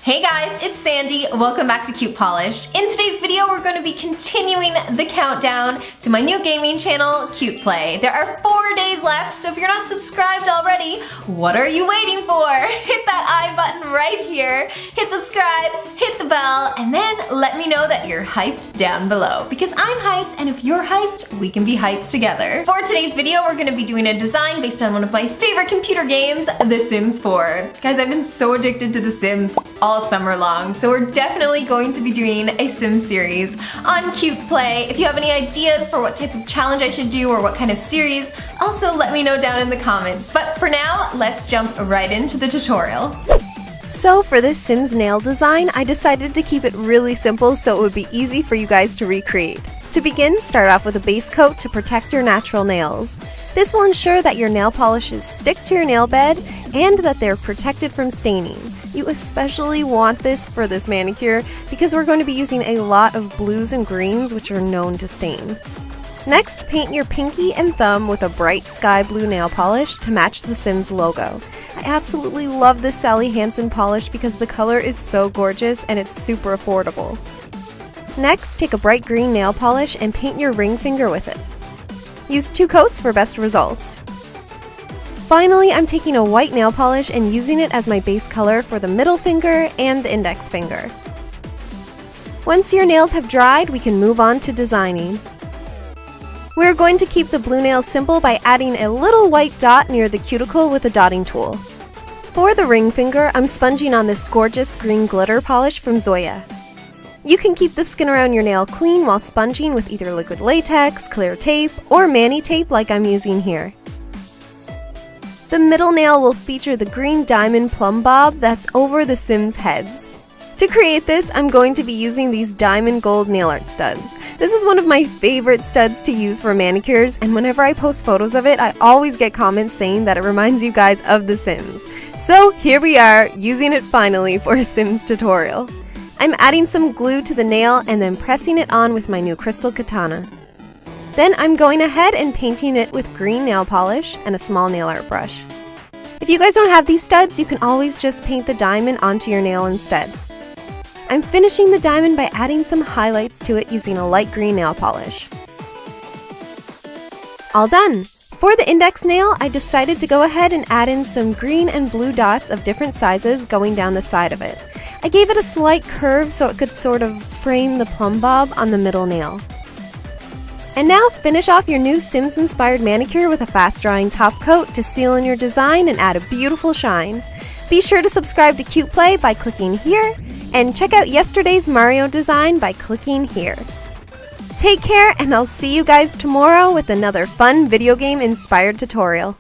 Hey guys, it's Sandy. Welcome back to CutePolish. In today's video, we're going to be continuing the countdown to my new gaming channel, CutePlay. There are 4 days left, so if you're not subscribed already, what are you waiting for? Hit that I button right here, hit subscribe, hit the bell, and then let me know that you're hyped down below. Because I'm hyped, and if you're hyped, we can be hyped together. For today's video, we're going to be doing a design based on one of my favorite computer games, The Sims 4. Guys, I've been so addicted to The Sims all summer long, so we're definitely going to be doing a sim series on CutePlay. If you have any ideas for what type of challenge I should do or what kind of series, also let me know down in the comments. But for now, let's jump right into the tutorial. So for this Sims nail design, I decided to keep it really simple so it would be easy for you guys to recreate. To begin, start off with a base coat to protect your natural nails. This will ensure that your nail polishes stick to your nail bed and that they're protected from staining. You especially want this for this manicure because we're going to be using a lot of blues and greens which are known to stain. Next, paint your pinky and thumb with a bright sky blue nail polish to match the Sims logo. I absolutely love this Sally Hansen polish because the color is so gorgeous and it's super affordable. Next, take a bright green nail polish and paint your ring finger with it. Use 2 coats for best results. Finally, I'm taking a white nail polish and using it as my base color for the middle finger and the index finger. Once your nails have dried, we can move on to designing. We're going to keep the blue nails simple by adding a little white dot near the cuticle with a dotting tool. For the ring finger, I'm sponging on this gorgeous green glitter polish from Zoya. You can keep the skin around your nail clean while sponging with either liquid latex, clear tape, or mani tape like I'm using here. The middle nail will feature the green diamond plumb bob that's over the Sims heads. To create this, I'm going to be using these diamond gold nail art studs. This is one of my favorite studs to use for manicures, and whenever I post photos of it, I always get comments saying that it reminds you guys of The Sims. So here we are, using it finally for a Sims tutorial. I'm adding some glue to the nail and then pressing it on with my new crystal katana. Then I'm going ahead and painting it with green nail polish and a small nail art brush. If you guys don't have these studs, you can always just paint the diamond onto your nail instead. I'm finishing the diamond by adding some highlights to it using a light green nail polish. All done! For the index nail, I decided to go ahead and add in some green and blue dots of different sizes going down the side of it. I gave it a slight curve so it could sort of frame the plumb bob on the middle nail. And now finish off your new Sims-inspired manicure with a fast-drying top coat to seal in your design and add a beautiful shine. Be sure to subscribe to CutePlay by clicking here, and check out yesterday's Mario design by clicking here. Take care, and I'll see you guys tomorrow with another fun video game-inspired tutorial.